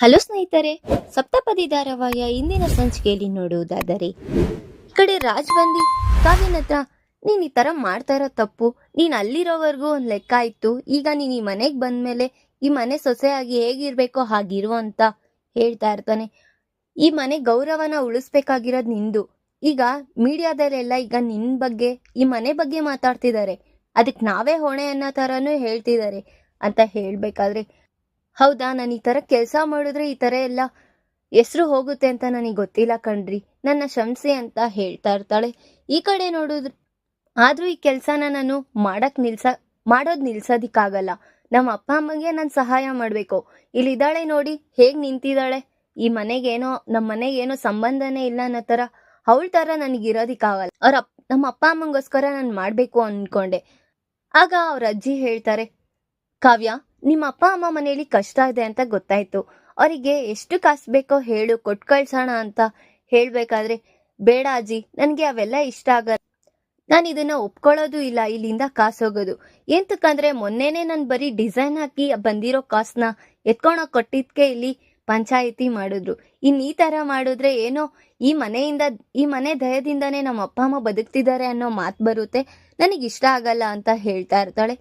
Hello ಸ್ನೇಹಿತರೆ, ಸಪ್ತಪದಿ ಧಾರಾವಾಹಿಯ ಇಂದಿನ ಸಂಚಿಕೆಯಲ್ಲಿ ನೋಡುವುದಾದರೆ ಈ ಕಡೆ ರಾಜ್ ಬಂದಿ ಕಾವ್ಯನ ಹತ್ರ ನೀನ್ ಈ ತರ ಮಾಡ್ತಾ ಇರೋ ತಪ್ಪು, ನೀನ್ ಅಲ್ಲಿರೋವರೆಗೂ ಒಂದ್ ಲೆಕ್ಕ ಇತ್ತು, ಈಗ ನೀನ್ ಈ ಮನೆಗ್ ಬಂದ್ಮೇಲೆ ಈ ಮನೆ ಸೊಸೆಯಾಗಿ ಹೇಗಿರ್ಬೇಕೋ ಹಾಗಿರು ಅಂತ ಹೇಳ್ತಾ ಇರ್ತಾನೆ. ಈ ಮನೆ ಗೌರವನ ಉಳಿಸ್ಬೇಕಾಗಿರೋದ್ ನಿಂದು. ಈಗ ಮೀಡಿಯಾದಲ್ಲೆಲ್ಲ ಈಗ ನಿನ್ ಬಗ್ಗೆ ಈ ಮನೆ ಬಗ್ಗೆ ಮಾತಾಡ್ತಿದ್ದಾರೆ, ಅದಕ್ ನಾವೇ ಹೊಣೆ ಅನ್ನೋ ತರಾನು ಹೇಳ್ತಿದ್ದಾರೆ ಅಂತ ಹೇಳ್ಬೇಕಾದ್ರೆ, ಹೌದಾ, ನಾನು ಈ ತರ ಕೆಲಸ ಮಾಡಿದ್ರೆ ಈ ತರ ಎಲ್ಲ ಹೆಸರು ಹೋಗುತ್ತೆ ಅಂತ ನನಗೆ ಗೊತ್ತಿಲ್ಲ ಕಣ್ರಿ, ನನ್ನ ಕ್ಷಮಿಸಿ ಅಂತ ಹೇಳ್ತಾ ಇರ್ತಾಳೆ. ಈ ಕಡೆ ನೋಡಿದ್ರೆ ಆದ್ರೂ ಈ ಕೆಲ್ಸನ ನಾನು ಮಾಡೋದ್ ನಿಲ್ಸೋದಿಕ್ಕಾಗಲ್ಲ. ನಮ್ಮ ಅಪ್ಪ ಅಮ್ಮಗೆ ನಾನು ಸಹಾಯ ಮಾಡ್ಬೇಕು. ಇದ್ದಾಳೆ ನೋಡಿ ಹೇಗ್ ನಿಂತಿದ್ದಾಳೆ, ಈ ಮನೆಗೇನೋ ನಮ್ಮ ಮನೆಗೇನೋ ಸಂಬಂಧನೇ ಇಲ್ಲ ಅನ್ನೋ ತರ ಅವಳ ತರ ನನಗಿರೋದಿಕ್ಕಾಗಲ್ಲ. ನಮ್ಮ ಅಪ್ಪ ಅಮ್ಮಂಗೋಸ್ಕರ ನಾನು ಮಾಡ್ಬೇಕು ಅನ್ಕೊಂಡೆ. ಆಗ ಅವ್ರ ಅಜ್ಜಿ ಹೇಳ್ತಾರೆ, ಕಾವ್ಯ, ನಿಮ್ಮ ಅಪ್ಪ ಅಮ್ಮ ಮನೆಯಲ್ಲಿ ಕಷ್ಟ ಇದೆ ಅಂತ ಗೊತ್ತಾಯ್ತು, ಅವರಿಗೆ ಎಷ್ಟು ಕಾಸು ಬೇಕೋ ಹೇಳು, ಕೊಟ್ಟು ಕಳ್ಸೋಣ ಅಂತ ಹೇಳ್ಬೇಕಾದ್ರೆ, ಬೇಡ ಅಜ್ಜಿ, ನನಗೆ ಅವೆಲ್ಲ ಇಷ್ಟ ಆಗಲ್ಲ, ನಾನು ಇದನ್ನ ಒಪ್ಕೊಳ್ಳೋದು ಇಲ್ಲ, ಇಲ್ಲಿಂದ ಕಾಸು ಹೋಗೋದು ಎಂತಕ್ಕಂದ್ರೆ ಮೊನ್ನೆನೆ ನಾನು ಬರೀ ಡಿಸೈನ್ ಹಾಕಿ ಬಂದಿರೋ ಕಾಸನ್ನ ಎತ್ಕೊಂಡೋಗಿ ಕೊಟ್ಟಿದ್ಕೆ ಇಲ್ಲಿ ಪಂಚಾಯಿತಿ ಮಾಡಿದ್ರು. ಈ ತರ ಮಾಡಿದ್ರೆ ಏನೋ ಈ ಮನೆ ದಯದಿಂದಾನೇ ನಮ್ಮ ಅಪ್ಪ ಅಮ್ಮ ಬದುಕ್ತಿದ್ದಾರೆ ಅನ್ನೋ ಮಾತು ಬರುತ್ತೆ, ನನಗಿಷ್ಟ ಆಗಲ್ಲ ಅಂತ ಹೇಳ್ತಾ ಇರ್ತಾಳೆ.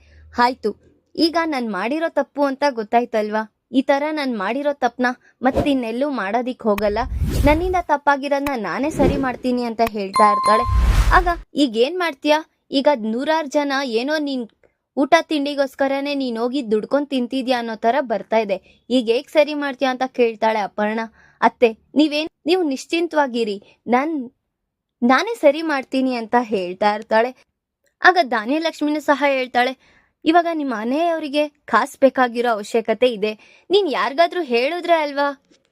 ಆಯ್ತು, ಈಗ ನಾನು ಮಾಡಿರೋ ತಪ್ಪು ಅಂತ ಗೊತ್ತಾಯ್ತಲ್ವಾ, ಈ ತರ ನಾನು ಮಾಡಿರೋ ತಪ್ಪನ ಮತ್ತಿನ್ನೆಲ್ಲೂ ಮಾಡೋದಿಕ್ ಹೋಗಲ್ಲ, ನನ್ನಿಂದ ತಪ್ಪಾಗಿರೋದನ್ನ ನಾನೇ ಸರಿ ಮಾಡ್ತೀನಿ ಅಂತ ಹೇಳ್ತಾ ಇರ್ತಾಳೆ. ಆಗ ಈಗ ಏನ್ ಮಾಡ್ತೀಯಾ, ಈಗ 100 ಜನ ಏನೋ ನೀನ್ ಊಟ ತಿಂಡಿಗೋಸ್ಕರನೇ ನೀನ್ ಹೋಗಿ ದುಡ್ಕೊಂಡ್ ತಿಂತಿದ್ಯಾ ಅನ್ನೋ ತರ ಬರ್ತಾ ಇದೆ, ಈಗ ಹೇಗ್ ಸರಿ ಮಾಡ್ತೀಯಾ ಅಂತ ಕೇಳ್ತಾಳೆ ಅಪರ್ಣ. ಅತ್ತೆ, ನೀವು ನಿಶ್ಚಿಂತವಾಗಿರಿ, ನಾನೇ ಸರಿ ಮಾಡ್ತೀನಿ ಅಂತ ಹೇಳ್ತಾ ಇರ್ತಾಳೆ. ಆಗ ಧಾನ್ಯಲಕ್ಷ್ಮಿನೂ ಸಹ ಹೇಳ್ತಾಳೆ, ಇವಾಗ ನಿಮ್ಮ ಮನೆಯವರಿಗೆ ಕಾಸು ಬೇಕಾಗಿರೋ ಅವಶ್ಯಕತೆ ಇದೆ, ನೀನ್ ಯಾರಿಗಾದ್ರೂ ಹೇಳಿದ್ರೆ ಅಲ್ವಾ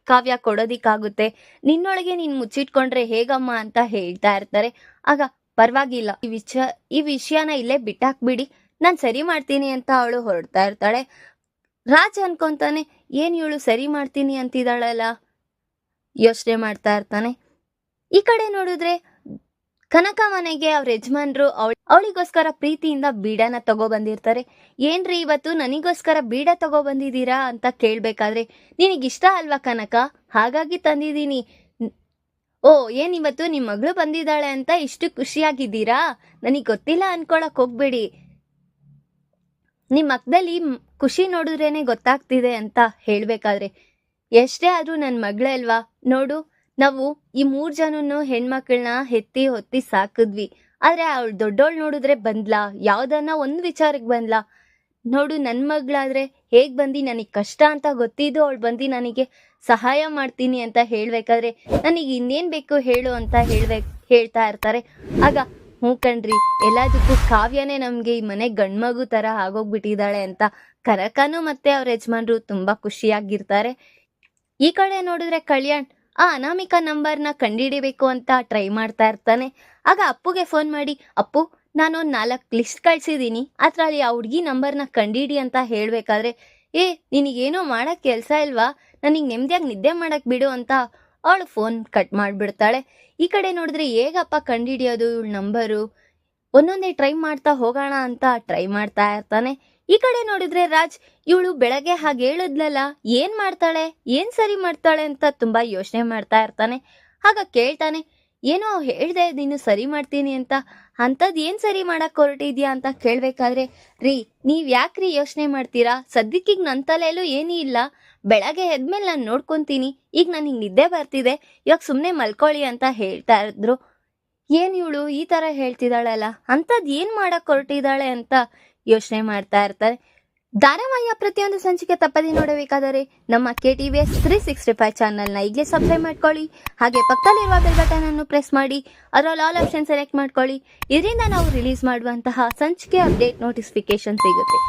ಕಾವ್ಯ ಕೊಡೋದಿಕ್ಕಾಗುತ್ತೆ, ನಿನ್ನೊಳಗೆ ನೀನ್ ಮುಚ್ಚಿಟ್ಕೊಂಡ್ರೆ ಹೇಗಮ್ಮ ಅಂತ ಹೇಳ್ತಾ ಇರ್ತಾರೆ. ಆಗ ಪರವಾಗಿಲ್ಲ, ಈ ವಿಷಯನ ಇಲ್ಲೇ ಬಿಟ್ಟಾಕ್ಬಿಡಿ, ನಾನ್ ಸರಿ ಮಾಡ್ತೀನಿ ಅಂತ ಅವಳು ಹೊರಡ್ತಾ ಇರ್ತಾಳೆ. ರಾಜ್ ಅನ್ಕೊಂತಾನೆ, ಏನ್ ಇವಳು ಸರಿ ಮಾಡ್ತೀನಿ ಅಂತಿದ್ದಾಳಲ್ಲ, ಯೋಚನೆ ಮಾಡ್ತಾ ಇರ್ತಾನೆ. ಈ ಕಡೆ ನೋಡಿದ್ರೆ ಕನಕ ಮನೆಗೆ ಅವ್ರ ಯಜಮಾನ್ರು ಅವಳಿಗೋಸ್ಕರ ಪ್ರೀತಿಯಿಂದ ಬೀಡನ ತಗೋ ಬಂದಿರ್ತಾರೆ. ಏನ್ರಿ ಇವತ್ತು ನನಗೋಸ್ಕರ ಬೀಡ ತಗೋ ಬಂದಿದ್ದೀರಾ ಅಂತ ಕೇಳ್ಬೇಕಾದ್ರೆ, ನಿನಗಿಷ್ಟ ಅಲ್ವಾ ಕನಕ, ಹಾಗಾಗಿ ತಂದಿದ್ದೀನಿ. ಓ, ಏನ್ ಇವತ್ತು ನಿಮ್ ಮಗಳು ಬಂದಿದ್ದಾಳೆ ಅಂತ ಇಷ್ಟು ಖುಷಿಯಾಗಿದ್ದೀರಾ, ನನಗ್ ಗೊತ್ತಿಲ್ಲ ಅನ್ಕೊಳಕ್ ಹೋಗ್ಬೇಡಿ, ನಿಮ್ ಮಕ್ಕದಲ್ಲಿ ಖುಷಿ ನೋಡಿದ್ರೇನೆ ಗೊತ್ತಾಗ್ತಿದೆ ಅಂತ ಹೇಳ್ಬೇಕಾದ್ರೆ, ಎಷ್ಟೇ ಆದ್ರೂ ನನ್ ಮಗಳೇ ಅಲ್ವಾ, ನೋಡು ನಾವು ಈ 3 ಜನನು ಹೆಣ್ಮಕ್ಳನ್ನ ಹೆತ್ತಿ ಹೊತ್ತಿ ಸಾಕಿದ್ವಿ, ಆದ್ರೆ ಅವಳು ದೊಡ್ಡವಳು ನೋಡಿದ್ರೆ ಬಂದ್ಲಾ, ಯಾವ್ದನ್ನ ಒಂದ್ ವಿಚಾರಕ್ಕೆ ಬಂದ್ಲಾ, ನೋಡು ನನ್ ಮಗಳಾದ್ರೆ ಹೇಗ್ ಬಂದಿ, ನನಗ್ ಕಷ್ಟ ಅಂತ ಗೊತ್ತಿದ್ದು ಅವಳು ಬಂದು ನನಗೆ ಸಹಾಯ ಮಾಡ್ತೀನಿ ಅಂತ ಹೇಳ್ಬೇಕಾದ್ರೆ, ನನಗೆ ಇನ್ನೇನ್ ಬೇಕು ಹೇಳು ಅಂತ ಹೇಳ್ತಾ ಇರ್ತಾರೆ. ಆಗ ಹ್ಞೂ ಕಣ್ರಿ, ಎಲ್ಲದಕ್ಕೂ ಕಾವ್ಯನೇ ನಮ್ಗೆ ಈ ಮನೆ ಗಂಡ್ಮಗು ತರ ಆಗೋಗ್ಬಿಟ್ಟಿದ್ದಾಳೆ ಅಂತ ಕನಕನು ಮತ್ತೆ ಅವ್ರ ಯಜಮಾನ್ರು ತುಂಬಾ ಖುಷಿಯಾಗಿರ್ತಾರೆ. ಈ ಕಡೆ ನೋಡಿದ್ರೆ ಕಲ್ಯಾಣ್ ಆ ಅನಾಮಿಕಾ ನಂಬರ್ನ ಕಂಡಿಡಿಬೇಕು ಅಂತ ಟ್ರೈ ಮಾಡ್ತಾ ಇರ್ತಾನೆ. ಆಗ ಅಪ್ಪುಗೆ ಫೋನ್ ಮಾಡಿ, ಅಪ್ಪು, ನಾನು 4 ಲಿಸ್ಟ್ ಕಳ್ಸಿದೀನಿ, ಅದ್ರಲ್ಲಿ ಆ ಹುಡ್ಗಿ ನಂಬರ್ನ ಕಂಡಿಡಿ ಅಂತ ಹೇಳ್ಬೇಕಾದ್ರೆ, ನಿನಗೇನೋ ಮಾಡಕ್ ಕೆಲ್ಸ ಇಲ್ವಾ, ನನಗ್ ನೆಮ್ಮದಿಯಾಗಿ ನಿದ್ದೆ ಮಾಡಕ್ ಬಿಡು ಅಂತ ಅವಳು ಫೋನ್ ಕಟ್ ಮಾಡ್ಬಿಡ್ತಾಳೆ. ಈ ಕಡೆ ನೋಡಿದ್ರೆ ಹೇಗಪ್ಪ ಕಂಡಿಡಿಯೋದು ಇವಳ ನಂಬರು, ಒಂದೊಂದೇ ಟ್ರೈ ಮಾಡ್ತಾ ಹೋಗೋಣ ಅಂತ ಟ್ರೈ ಮಾಡ್ತಾ ಇರ್ತಾನೆ. ಈ ಕಡೆ ನೋಡಿದ್ರೆ ರಾಜ್, ಇವಳು ಬೆಳಗ್ಗೆ ಹಾಗೆ ಹೇಳಿದ್ಲಲ್ಲ, ಏನ್ ಮಾಡ್ತಾಳೆ, ಏನ್ ಸರಿ ಮಾಡ್ತಾಳೆ ಅಂತ ತುಂಬಾ ಯೋಚನೆ ಮಾಡ್ತಾ ಇರ್ತಾನೆ. ಆಗ ಕೇಳ್ತಾನೆ, ಏನೋ ಹೇಳ್ದೆ ನೀನು ಸರಿ ಮಾಡ್ತೀನಿ ಅಂತ, ಅಂತದ್ ಏನ್ ಸರಿ ಮಾಡಕ್ ಹೊರಟಿದ್ಯಾ ಅಂತ ಕೇಳ್ಬೇಕಾದ್ರೆ, ರೀ ನೀವ್ ಯಾಕ್ರಿ ಯೋಚನೆ ಮಾಡ್ತೀರಾ, ಸದ್ಯಕ್ಕೀಗ ನನ್ ತಲೆಯಲ್ಲೂ ಏನೂ ಇಲ್ಲ, ಬೆಳಗ್ಗೆ ಎದ್ಮೇಲೆ ನಾನು ನೋಡ್ಕೊಂತೀನಿ, ಈಗ ನನಗೆ ನಿದ್ದೆ ಬರ್ತಿದೆ, ಇವಾಗ ಸುಮ್ನೆ ಮಲ್ಕೊಳ್ಳಿ ಅಂತ ಹೇಳ್ತಾ ಇದ್ರು. ಏನ್ ಇವಳು ಈ ತರ ಹೇಳ್ತಿದ್ದಾಳಲ್ಲ, ಅಂತದ್ ಏನ್ ಮಾಡಕ್ ಹೊರಟಿದ್ದಾಳೆ ಅಂತ ಯೋಚನೆ ಮಾಡ್ತಾ ಇರ್ತಾರೆ. ಧಾರಾವಾಹಿಯ ಪ್ರತಿಯೊಂದು ಸಂಚಿಕೆ ತಪ್ಪದೆ ನೋಡಬೇಕಾದರೆ ನಮ್ಮ KTVS 365 ಚಾನಲ್ನ ಈಗಲೇ ಸಬ್ಸ್ಕ್ರೈಬ್ ಮಾಡ್ಕೊಳ್ಳಿ, ಹಾಗೆ ಪಕ್ಕದಲ್ಲಿರುವ ಬೆಲ್ ಬಟನ್ ಅನ್ನು ಪ್ರೆಸ್ ಮಾಡಿ ಅದರಲ್ಲಿ ಆಲ್ ಆಪ್ಷನ್ ಸೆಲೆಕ್ಟ್ ಮಾಡ್ಕೊಳ್ಳಿ. ಇದರಿಂದ ನಾವು ರಿಲೀಸ್ ಮಾಡುವಂತಹ ಸಂಚಿಕೆ ಅಪ್ಡೇಟ್ ನೋಟಿಫಿಕೇಶನ್ ಸಿಗುತ್ತೆ.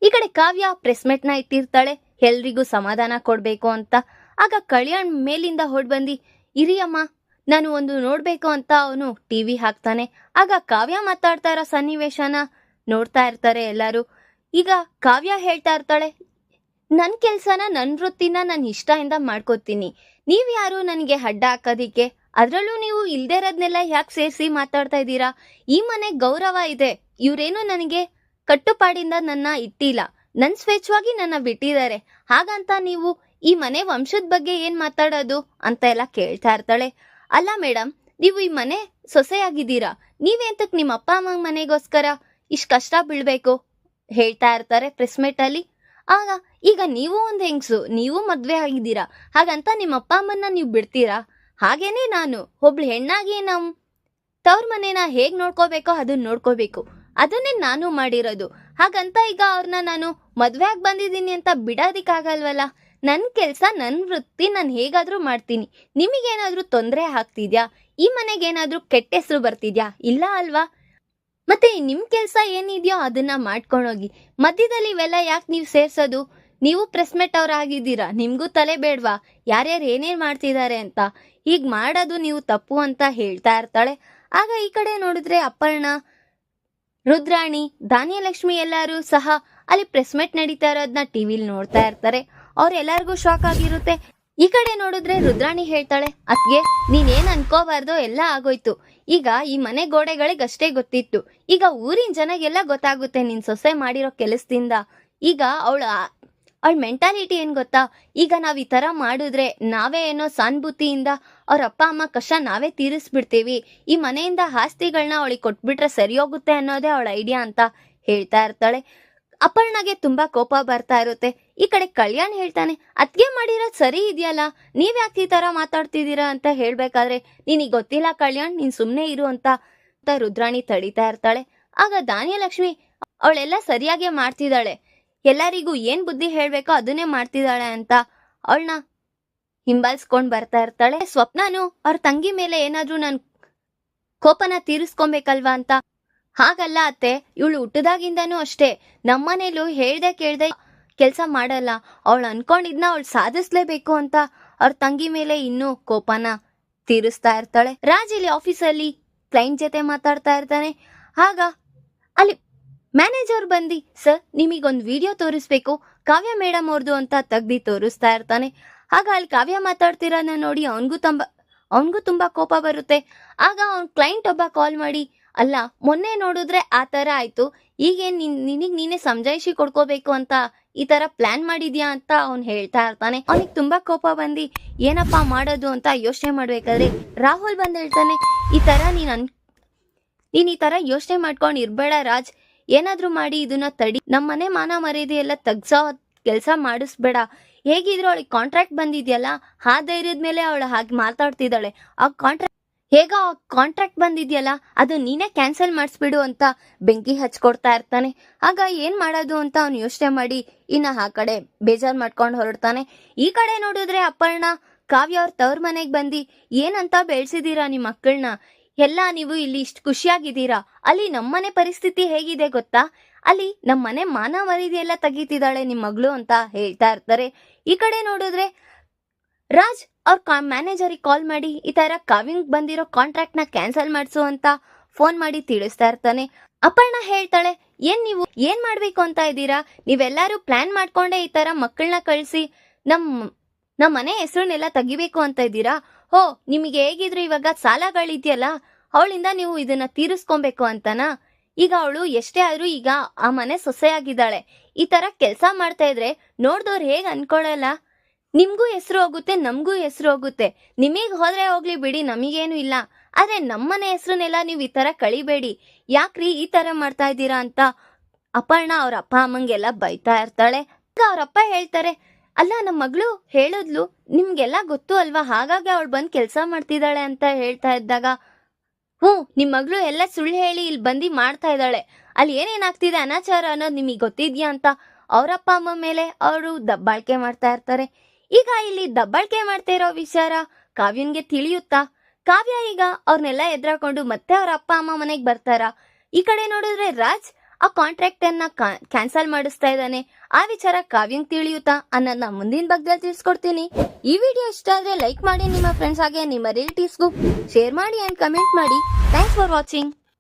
ಈ ಕಡೆ ಕಾವ್ಯ ಪ್ರೆಸ್ ಮೆಟ್ ನ ಇಟ್ಟಿರ್ತಾಳೆ, ಎಲ್ರಿಗೂ ಸಮಾಧಾನ ಕೊಡ್ಬೇಕು ಅಂತ. ಆಗ ಕಲ್ಯಾಣ್ ಮೇಲಿಂದ ಹೊಡ್ ಬಂದಿ, ಇರಿಯಮ್ಮ ನಾನು ಒಂದು ನೋಡ್ಬೇಕು ಅಂತ ಅವನು ಟಿವಿ ಹಾಕ್ತಾನೆ. ಆಗ ಕಾವ್ಯ ಮಾತಾಡ್ತಾ ಇರೋ ಸನ್ನಿವೇಶನ ನೋಡ್ತಾ ಇರ್ತಾರೆ ಎಲ್ಲರೂ. ಈಗ ಕಾವ್ಯ ಹೇಳ್ತಾ ಇರ್ತಾಳೆ, ನನ್ ಕೆಲ್ಸನ ನನ್ ವೃತ್ತಿನ ನಾನು ಇಷ್ಟದಿಂದ ಮಾಡ್ಕೋತೀನಿ, ನೀವ್ ಯಾರು ನನಗೆ ಅಡ್ಡ ಹಾಕೋದಿಕ್ಕೆ, ಅದ್ರಲ್ಲೂ ನೀವು ಇಲ್ದೇ ಇರೋದ್ನೆಲ್ಲ ಯಾಕೆ ಸೇರಿಸಿ ಮಾತಾಡ್ತಾ ಇದ್ದೀರಾ, ಈ ಮನೆ ಗೌರವ ಇದೆ, ಇವ್ರೇನು ನನಗೆ ಕಟ್ಟುಪಾಡಿಂದ ನನ್ನ ಇಟ್ಟಿಲ್ಲ, ನನ್ ಸ್ವೇಚ್ಛವಾಗಿ ನನ್ನ ಬಿಟ್ಟಿದ್ದಾರೆ, ಹಾಗಂತ ನೀವು ಈ ಮನೆ ವಂಶದ ಬಗ್ಗೆ ಏನ್ ಮಾತಾಡೋದು ಅಂತ ಎಲ್ಲ ಕೇಳ್ತಾ ಇರ್ತಾಳೆ. ಅಲ್ಲ ಮೇಡಮ್, ನೀವು ಈ ಮನೆ ಸೊಸೆಯಾಗಿದ್ದೀರಾ, ನೀವೇಂತಕ್ ನಿಮ್ಮ ಅಪ್ಪ ಅಮ್ಮ ಮನೆಗೋಸ್ಕರ ಇಷ್ಟು ಕಷ್ಟ ಬೀಳ್ಬೇಕು ಹೇಳ್ತಾ ಇರ್ತಾರೆ ಪ್ರೆಸ್ ಮೀಟ್ ಅಲ್ಲಿ. ಆಗ ಈಗ ನೀವು ಒಂದು ಹೆಂಗ್ಸು, ನೀವು ಮದ್ವೆ ಆಗಿದ್ದೀರಾ, ಹಾಗಂತ ನಿಮ್ಮ ಅಪ್ಪ ಅಮ್ಮನ್ನ ನೀವು ಬಿಡ್ತೀರಾ? ಹಾಗೇನೆ ನಾನು ಒಬ್ಳು ಹೆಣ್ಣಾಗಿ ನಮ್ ತವ್ರ ಮನೇನ ಹೇಗ್ ನೋಡ್ಕೋಬೇಕೋ ಅದನ್ನ ನೋಡ್ಕೋಬೇಕು, ಅದನ್ನೇ ನಾನು ಮಾಡಿರೋದು. ಹಾಗಂತ ಈಗ ಅವ್ರನ್ನ ನಾನು ಮದ್ವೆ ಆಗಿ ಬಂದಿದ್ದೀನಿ ಅಂತ ಬಿಡೋದಿಕ್ಕಾಗಲ್ವಲ್ಲ. ನನ್ನ ಕೆಲಸ, ನನ್ನ ವೃತ್ತಿ ನಾನು ಹೇಗಾದ್ರೂ ಮಾಡ್ತೀನಿ. ನಿಮಗೇನಾದ್ರೂ ತೊಂದರೆ ಆಗ್ತಿದ್ಯಾ? ಈ ಮನೆಗೇನಾದ್ರೂ ಕೆಟ್ಟ ಹೆಸರು ಬರ್ತಿದ್ಯಾ? ಇಲ್ಲ ಅಲ್ವಾ? ಮತ್ತೆ ನಿಮ್ ಕೆಲ್ಸ ಏನಿದ್ಯೋ ಅದನ್ನ ಮಾಡ್ಕೊಂಡೋಗಿ. ಮಧ್ಯದಲ್ಲಿ ಇವೆಲ್ಲ ಯಾಕೆ ನೀವು ಸೇರ್ಸೋದು? ನೀವು ಪ್ರೆಸ್ ಮೇಟ್ ಅವ್ರ ಆಗಿದ್ದೀರಾ, ನಿಮ್ಗೂ ತಲೆ ಬೇಡ್ವಾ ಯಾರ್ಯಾರು ಏನೇನ್ ಮಾಡ್ತಿದ್ದಾರೆ ಅಂತ? ಹೀಗ್ ಮಾಡೋದು ನೀವು ತಪ್ಪು ಅಂತ ಹೇಳ್ತಾ ಇರ್ತಾಳೆ. ಆಗ ಈ ಕಡೆ ನೋಡಿದ್ರೆ ಅಪರ್ಣ, ರುದ್ರಾಣಿ, ಧಾನ್ಯಲಕ್ಷ್ಮಿ ಎಲ್ಲರೂ ಸಹ ಅಲ್ಲಿ ಪ್ರೆಸ್ ಮೇಟ್ ನಡೀತಾ ಇರೋದನ್ನ ಟಿವಿಲಿ ನೋಡ್ತಾ ಇರ್ತಾರೆ. ಅವ್ರೆಲ್ಲರಿಗೂ ಶಾಕ್ ಆಗಿರುತ್ತೆ. ಈ ಕಡೆ ನೋಡಿದ್ರೆ ರುದ್ರಾಣಿ ಹೇಳ್ತಾಳೆ, ಅದ್ಗೆ ನೀನೇನ್ ಅನ್ಕೋಬಾರ್ದು, ಎಲ್ಲ ಆಗೋಯ್ತು. ಈಗ ಈ ಮನೆ ಗೋಡೆಗಳಿಗೆ ಅಷ್ಟೇ ಗೊತ್ತಿತ್ತು, ಈಗ ಊರಿನ ಜನಗೆಲ್ಲ ಗೊತ್ತಾಗುತ್ತೆ ನಿನ್ ಸೊಸೆ ಮಾಡಿರೋ ಕೆಲಸದಿಂದ. ಈಗ ಅವಳ ಮೆಂಟಾಲಿಟಿ ಏನ್ ಗೊತ್ತಾ? ಈಗ ನಾವ್ ಈ ತರ ಮಾಡಿದ್ರೆ ನಾವೇ ಏನೋ ಸಾನುಭೂತಿಯಿಂದ ಅವ್ರ ಅಪ್ಪ ಅಮ್ಮ ಕಷ್ಟ ನಾವೇ ತೀರಿಸ್ಬಿಡ್ತೀವಿ, ಈ ಮನೆಯಿಂದ ಆಸ್ತಿಗಳನ್ನ ಅವಳಿಗೆ ಕೊಟ್ಬಿಟ್ರೆ ಸರಿ ಹೋಗುತ್ತೆ ಅನ್ನೋದೇ ಅವಳ ಐಡಿಯಾ ಅಂತ ಹೇಳ್ತಾ ಇರ್ತಾಳೆ. ಅಪರ್ಣಗೆ ತುಂಬಾ ಕೋಪ ಬರ್ತಾ ಇರುತ್ತೆ. ಈ ಕಡೆ ಕಲ್ಯಾಣ್ ಹೇಳ್ತಾನೆ, ಅದ್ಗೆ ಮಾಡಿರೋದ್ ಸರಿ ಇದೆಯಲ್ಲ, ನೀವ್ ಯಾಕೆ ಈ ತರ ಮಾತಾಡ್ತಿದ್ದೀರಾ ಅಂತ ಹೇಳ್ಬೇಕಾದ್ರೆ, ನಿನಗೆ ಗೊತ್ತಿಲ್ಲ ಕಲ್ಯಾಣ್, ನೀನ್ ಸುಮ್ನೆ ಇರು ಅಂತ ರುದ್ರಾಣಿ ತಡಿತಾ ಇರ್ತಾಳೆ. ಆಗ ಧಾನ್ಯಲಕ್ಷ್ಮಿ ಅವಳೆಲ್ಲ ಸರಿಯಾಗಿ ಮಾಡ್ತಿದ್ದಾಳೆ, ಎಲ್ಲರಿಗೂ ಏನ್ ಬುದ್ಧಿ ಹೇಳ್ಬೇಕೋ ಅದನ್ನೇ ಮಾಡ್ತಿದ್ದಾಳೆ ಅಂತ ಅವಳನ್ನ ಹಿಂಬಾಲಿಸ್ಕೊಂಡ್ ಬರ್ತಾ ಇರ್ತಾಳೆ. ಸ್ವಪ್ನಾನು ಅವ್ರ ತಂಗಿ ಮೇಲೆ ಏನಾದ್ರೂ ನನ್ ಕೋಪನ ತೀರಿಸ್ಕೊಬೇಕಲ್ವಾ ಅಂತ, ಹಾಗಲ್ಲ ಅತ್ತೆ, ಇವಳು ಹುಟ್ಟದಾಗಿಂದನೂ ಅಷ್ಟೇ ನಮ್ಮನೇಲೂ ಹೇಳ್ದೆ ಕೇಳ್ದೆ ಕೆಲ್ಸ ಮಾಡಲ್ಲ, ಅವಳು ಅನ್ಕೊಂಡಿದ್ನ ಅವಳು ಸಾಧಿಸ್ಲೇಬೇಕು ಅಂತ ಅವ್ರ ತಂಗಿ ಮೇಲೆ ಇನ್ನೂ ಕೋಪನ ತೀರಿಸ್ತಾ ಇರ್ತಾಳೆ. ರಾಜ್ ಇಲ್ಲಿ ಆಫೀಸಲ್ಲಿ ಕ್ಲೈಂಟ್ ಜೊತೆ ಮಾತಾಡ್ತಾ ಇರ್ತಾನೆ. ಆಗ ಅಲ್ಲಿ ಮ್ಯಾನೇಜರ್ ಬಂದು, ಸರ್ ನಿಮಗೊಂದು ವಿಡಿಯೋ ತೋರಿಸ್ಬೇಕು, ಕಾವ್ಯ ಮೇಡಮ್ ಅವ್ರದ್ದು ಅಂತ ತೆಗ್ದು ತೋರಿಸ್ತಾ ಇರ್ತಾನೆ. ಆಗ ಅಲ್ಲಿ ಕಾವ್ಯ ಮಾತಾಡ್ತಿರೋದನ್ನ ನೋಡಿ ಅವನಿಗೂ ತುಂಬಾ ಕೋಪ ಬರುತ್ತೆ. ಆಗ ಅವ್ನ ಕ್ಲೈಂಟ್ ಒಬ್ಬ ಕಾಲ್ ಮಾಡಿ, ಅಲ್ಲ ಮೊನ್ನೆ ನೋಡಿದ್ರೆ ಆ ತರ ಆಯ್ತು, ಈಗೇನ್ ನಿನಗ್ ನೀನೇ ಸಮಜಾಯಿಷಿ ಕೊಡ್ಕೋಬೇಕು ಅಂತ ಈ ತರ ಪ್ಲಾನ್ ಮಾಡಿದ್ಯಾ ಅಂತ ಅವ್ನು ಹೇಳ್ತಾ ಇರ್ತಾನೆ. ಅವನಿಗೆ ತುಂಬಾ ಕೋಪ ಬಂದು ಏನಪ್ಪಾ ಮಾಡೋದು ಅಂತ ಯೋಚನೆ ಮಾಡ್ಬೇಕಾದ್ರೆ ರಾಹುಲ್ ಬಂದ್ ಹೇಳ್ತಾನೆ, ಈ ತರ ನೀನ್ ಈ ತರ ಯೋಚನೆ ಮಾಡ್ಕೊಂಡು ಇರ್ಬೇಡ ರಾಜ್, ಏನಾದ್ರೂ ಮಾಡಿ ಇದನ್ನ ತಡಿ, ನಮ್ಮನೆ ಮಾನ ಮರ್ಯಾದೆ ಎಲ್ಲ ತಗ್ಸೋ ಕೆಲ್ಸ ಮಾಡಿಸ್ಬೇಡ. ಹೇಗಿದ್ರು ಅವಳಿಗೆ ಕಾಂಟ್ರಾಕ್ಟ್ ಬಂದಿದ್ಯಲ್ಲ, ಆ ಧೈರ್ಯದ ಮೇಲೆ ಅವಳು ಹಾಗೆ ಮಾತಾಡ್ತಿದ್ದಾಳೆ. ಆ ಕಾಂಟ್ರಾಕ್ಟ್ ಬಂದಿದ್ಯಲ್ಲ ಅದು ನೀನೇ ಕ್ಯಾನ್ಸಲ್ ಮಾಡಿಸ್ಬಿಡು ಅಂತ ಬೆಂಕಿ ಹಚ್ಕೊಡ್ತಾ ಇರ್ತಾನೆ. ಆಗ ಏನ್ ಮಾಡೋದು ಅಂತ ಅವ್ನು ಯೋಚನೆ ಮಾಡಿ ಇನ್ನ ಆ ಕಡೆ ಬೇಜಾರ್ ಮಾಡ್ಕೊಂಡು ಹೊರಡ್ತಾನೆ. ಈ ಕಡೆ ನೋಡಿದ್ರೆ ಅಪರ್ಣ, ಕಾವ್ಯ ಅವ್ರ ತವ್ರ ಮನೆಗ್ ಬಂದು, ಏನಂತ ಬೆಳ್ಸಿದೀರಾ ನಿಮ್ ಮಕ್ಕಳನ್ನ, ಎಲ್ಲ ನೀವು ಇಲ್ಲಿ ಇಷ್ಟು ಖುಷಿಯಾಗಿದ್ದೀರಾ, ಅಲ್ಲಿ ನಮ್ಮನೆ ಪರಿಸ್ಥಿತಿ ಹೇಗಿದೆ ಗೊತ್ತಾ, ಅಲ್ಲಿ ನಮ್ಮನೆ ಮಾನ ಮರ್ಯಾದೆ ಎಲ್ಲ ತೆಗಿತಿದ್ದಾಳೆ ನಿಮ್ ಮಗಳು ಅಂತ ಹೇಳ್ತಾ ಇರ್ತಾರೆ. ಈ ಕಡೆ ನೋಡಿದ್ರೆ ರಾಜ್ ಅವ್ರ ಮ್ಯಾನೇಜರಿಗೆ ಕಾಲ್ ಮಾಡಿ ಈ ತರ ಕಾವ್ಯಂಗ್ ಬಂದಿರೋ ಕಾಂಟ್ರಾಕ್ಟ್ ನ ಕ್ಯಾನ್ಸಲ್ ಮಾಡಿಸು ಅಂತ ಫೋನ್ ಮಾಡಿ ತಿಳಿಸ್ತಾ ಇರ್ತಾನೆ. ಅಪರ್ಣ ಹೇಳ್ತಾಳೆ, ನೀವು ಏನ್ ಮಾಡ್ಬೇಕು ಅಂತ ಇದ್ದೀರಾ, ನೀವೆಲ್ಲರೂ ಪ್ಲಾನ್ ಮಾಡ್ಕೊಂಡೆ ಈ ತರ ಮಕ್ಕಳನ್ನ ಕಳಿಸಿ ನಮ್ಮ ಮನೆ ಹೆಸರನ್ನೆಲ್ಲ ತೆಗಿಬೇಕು ಅಂತ ಇದ್ದೀರಾ? ಹೋ, ನಿಮಗೆ ಹೇಗಿದ್ರು ಇವಾಗ ಸಾಲಗಳಿದ್ಯಲ್ಲ, ಅವಳಿಂದ ನೀವು ಇದನ್ನ ತೀರಿಸ್ಕೊಬೇಕು ಅಂತನಾ? ಈಗ ಅವಳು ಎಷ್ಟೇ ಆದ್ರೂ ಈಗ ಆ ಮನೆ ಸೊಸೆಯಾಗಿದ್ದಾಳೆ, ಈ ತರ ಕೆಲ್ಸ ಮಾಡ್ತಾ ಇದ್ರೆ ನೋಡ್ದವ್ರು ಹೇಗ್ ಅನ್ಕೊಳಲ್ಲ? ನಿಮ್ಗೂ ಹೆಸರು ಹೋಗುತ್ತೆ, ನಮ್ಗೂ ಹೆಸರು ಹೋಗುತ್ತೆ. ನಿಮಗ್ ಹೋದ್ರೆ ಹೋಗ್ಲಿ ಬಿಡಿ, ನಮಗೇನು ಇಲ್ಲ, ಆದ್ರೆ ನಮ್ಮನೆ ಹೆಸರನ್ನೆಲ್ಲ ನೀವು ಈ ತರ ಕಳಿಬೇಡಿ, ಯಾಕ್ರಿ ಈ ತರ ಮಾಡ್ತಾ ಇದ್ದೀರಾ ಅಂತ ಅಪರ್ಣ ಅವ್ರ ಅಪ್ಪ ಅಮ್ಮಂಗೆಲ್ಲ ಬೈತಾ ಇರ್ತಾಳೆ. ಅವ್ರಪ್ಪ ಹೇಳ್ತಾರೆ, ಅಲ್ಲ ನಮ್ಮ ಮಗಳು ಹೇಳಿದ್ಲು, ನಿಮ್ಗೆಲ್ಲ ಗೊತ್ತು ಅಲ್ವಾ, ಹಾಗಾಗಿ ಅವಳು ಬಂದ್ ಕೆಲ್ಸ ಮಾಡ್ತಿದ್ದಾಳೆ ಅಂತ ಹೇಳ್ತಾ ಇದ್ದಾಗ, ನಿಮ್ ಮಗಳು ಎಲ್ಲ ಸುಳ್ಳು ಹೇಳಿ ಇಲ್ಲಿ ಬಂದು ಮಾಡ್ತಾ ಇದ್ದಾಳೆ, ಅಲ್ಲಿ ಏನೇನಾಗ್ತಿದೆ ಅನಾಚಾರ ಅನ್ನೋದು ನಿಮಗೆ ಗೊತ್ತಿದ್ಯಾ ಅಂತ ಅವರಪ್ಪ ಅಮ್ಮ ಮೇಲೆ ಅವರು ದಬ್ಬಾಳಿಕೆ ಮಾಡ್ತಾ ಇರ್ತಾರೆ. ಈಗ ಇಲ್ಲಿ ದಬ್ಬಾಳಿಕೆ ಮಾಡ್ತಾ ಇರೋ ವಿಚಾರ ಕಾವ್ಯನ್ಗೆ ತಿಳಿಯುತ್ತಾ? ಕಾವ್ಯ ಈಗ ಅವ್ರನ್ನೆಲ್ಲ ಎದ್ರಾಕೊಂಡು ಮತ್ತೆ ಅವ್ರ ಅಪ್ಪ ಅಮ್ಮ ಮನೆಗೆ ಬರ್ತಾರ. ಈ ಕಡೆ ನೋಡಿದ್ರೆ ರಾಜ್ ಆ ಕಾಂಟ್ರಾಕ್ಟ್ ಅನ್ನ ಕ್ಯಾನ್ಸಲ್ ಮಾಡಿಸ್ತಾ ಇದ್ದಾನೆ. ಆ ವಿಚಾರ ಕಾವ್ಯಂಗ್ ತಿಳಿಯುತ್ತಾ ಅನ್ನೋದನ್ನ ಮುಂದಿನ ಭಾಗದಲ್ಲಿ ತಿಳಿಸ್ಕೊಡ್ತೀನಿ. ಈ ವಿಡಿಯೋ ಇಷ್ಟ ಆದ್ರೆ ಲೈಕ್ ಮಾಡಿ, ನಿಮ್ಮ ಫ್ರೆಂಡ್ಸ್ ಹಾಗೆ ನಿಮ್ಮ ರಿಲೇಟಿವ್ಸ್ಗೂ ಶೇರ್ ಮಾಡಿ ಅಂಡ್ ಕಮೆಂಟ್ ಮಾಡಿ. Thanks for watching.